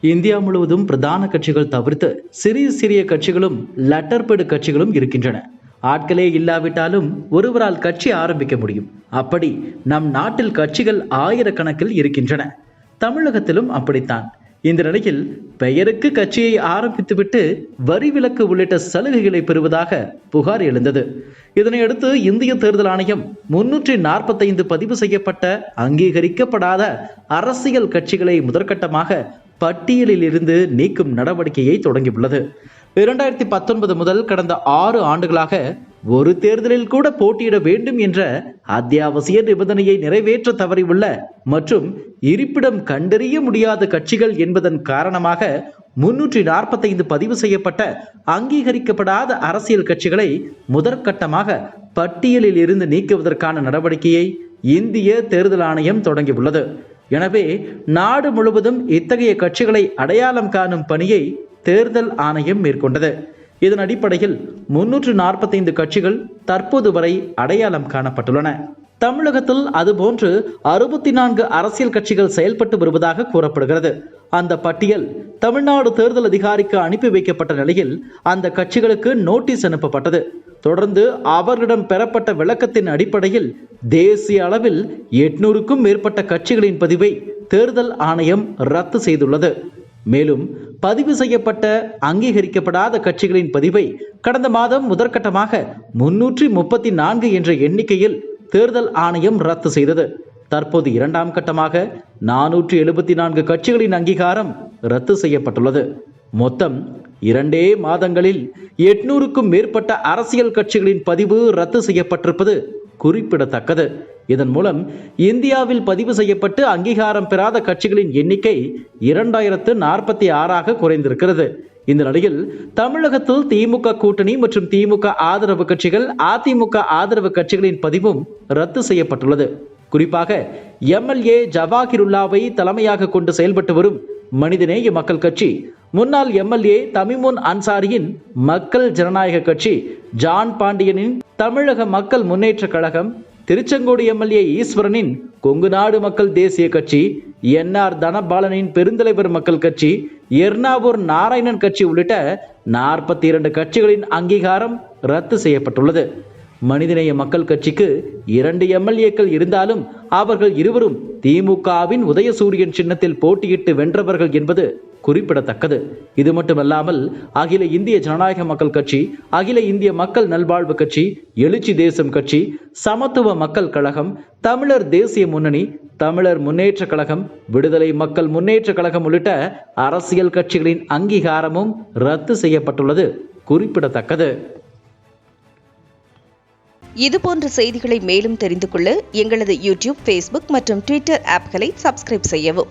India முழுவதும் பிரதான கட்சிகள் தவிர்த்து சிறிய சிறிய கட்சிகளும் லெட்டர்பேடு கட்சிகளும் இருக்கின்றன. ஆட்களே இல்லாவிட்டாலும் ஒருவரால் கட்சி ஆரம்பிக்க முடியும். அப்படி நம் நாட்டில் கட்சிகள் ஆயிரக்கணக்கில் இருக்கின்றன. தமிழகத்திலும் அப்படித்தான். இந்த நிலையில் பெயருக்கு கட்சியை ஆரம்பித்துவிட்டு வரி விலக்கு உள்ளிட்ட சலுகைகளை பெறுவதாக புகார் எழுந்தது. இதனையடுத்து இந்திய தேர்தல் ஆணையம் 345 பதிவு செய்யப்பட்ட அங்கீகரிக்கப்படாத அரசியல் கட்சிகளை முதற்கட்டமாக பட்டியலில் இருந்து நீக்கும் நடவடிக்கையை தொடங்கியுள்ளது. 2019 முதல் கடந்த 6 ஆண்டுகளாக ஒரு தேர்தலில் கூட போட்டியிட வேண்டும் என்ற அத்தியாவசிய நிபந்தனையை நிறைவேற்ற தவறியுள்ள மற்றும் இருப்பிடம் கண்டறிய முடியாத கட்சிகள் என்பதன் காரணமாக 345 பதிவு செய்யப்பட்ட அங்கீகரிக்கப்படாத அரசியல் கட்சிகளை முதற்கட்டமாக பட்டியலில் இருந்து நீக்குவதற்கான நடவடிக்கையை இந்திய தேர்தல் ஆணையம் தொடங்கியுள்ளது. எனவே நாடு முழுவதும் இத்தகைய கட்சிகளை அடையாளம் காணும் பணியை தேர்தல் ஆணையம் மேற்கொண்டது. இதன் அடிப்படையில் 345 கட்சிகள் தற்போது வரை அடையாளம் காணப்பட்டுள்ளன. தமிழகத்தில் அதுபோன்று 64 அரசியல் கட்சிகள் செயல்பட்டு வருவதாக கூறப்படுகிறது. அந்த பட்டியல் தமிழ்நாடு தேர்தல் அதிகாரிக்கு அனுப்பி வைக்கப்பட்ட நிலையில் அந்த கட்சிகளுக்கு நோட்டீஸ் அனுப்பப்பட்டது. தொடர்ந்து அவர்களிடம் பெறப்பட்ட விளக்கத்தின் அடிப்படையில் தேசிய அளவில் 800க்கும் மேற்பட்ட கட்சிகளின் பதிவை தேர்தல் ஆணையம் ரத்து செய்துள்ளது. மேலும் பதிவு செய்யப்பட்ட அங்கீகரிக்கப்படாத கட்சிகளின் பதிவை கடந்த மாதம் முதற்கட்டமாக 334 என்ற எண்ணிக்கையில் தேர்தல் ஆணையம் ரத்து செய்தது. தற்போது இரண்டாம் கட்டமாக 474 கட்சிகளின் அங்கீகாரம் ரத்து செய்யப்பட்டுள்ளது. மொத்தம் 2 மாதங்களில் 800க்கும் மேற்பட்ட அரசியல் கட்சிகளின் பதிவு ரத்து செய்யப்பட்டிருப்பது குறிப்பிடத்தக்கது. இதன் மூலம் இந்தியாவில் பதிவு செய்யப்பட்டு அங்கீகாரம் பெறாத கட்சிகளின் எண்ணிக்கை 2046ஆக குறைந்திருக்கிறது. இந்த நிலையில் தமிழகத்தில் திமுக கூட்டணி மற்றும் திமுக ஆதரவு கட்சிகள், அதிமுக ஆதரவு கட்சிகளின் பதிவும் ரத்து செய்யப்பட்டுள்ளது. குறிப்பாக எம்எல்ஏ ஜவாஹிருல்லாவை தலைமையாக கொண்டு செயல்பட்டு வரும் மனிதநேய மக்கள் கட்சி, முன்னாள் எம்எல்ஏ தமிமுன் அன்சாரியின் மக்கள் ஜனநாயக கட்சி, ஜான் பாண்டியனின் தமிழக மக்கள் முன்னேற்ற கழகம், திருச்செங்கோடு எம்எல்ஏ ஈஸ்வரனின் கொங்கு நாடு மக்கள் தேசிய கட்சி, என்ஆர் தனபாலனின் பெருந்தலைவர் மக்கள் கட்சி, எர்ணாவூர் நாராயணன் கட்சி உள்ளிட்ட 42 கட்சிகளின் அங்கீகாரம் ரத்து செய்யப்பட்டுள்ளது. மனிதநேய மக்கள் கட்சிக்கு 2 எம்எல்ஏக்கள் இருந்தாலும் அவர்கள் இருவரும் திமுகவின் உதயசூரியன் சின்னத்தில் போட்டியிட்டு வென்றவர்கள் என்பது குறிப்பிடத்தக்கது. இது மட்டுமல்லாமல் அகில இந்திய ஜனநாயக மக்கள் கட்சி, அகில இந்திய மக்கள் நல்வாழ்வு கட்சி, எழுச்சி தேசம் கட்சி, சமத்துவ மக்கள் கழகம், தமிழர் தேசிய முன்னணி, தமிழர் முன்னேற்ற கழகம், விடுதலை மக்கள் முன்னேற்ற கழகம் உள்ளிட்ட அரசியல் கட்சிகளின் அங்கீகாரமும் ரத்து செய்யப்பட்டுள்ளது குறிப்பிடத்தக்கது. இதுபோன்ற செய்திகளை மேலும் தெரிந்து கொள்ள எங்களது யூடியூப், ஃபேஸ்புக் மற்றும் ட்விட்டர் ஆப்களை சப்ஸ்கிரைப் செய்யவும்.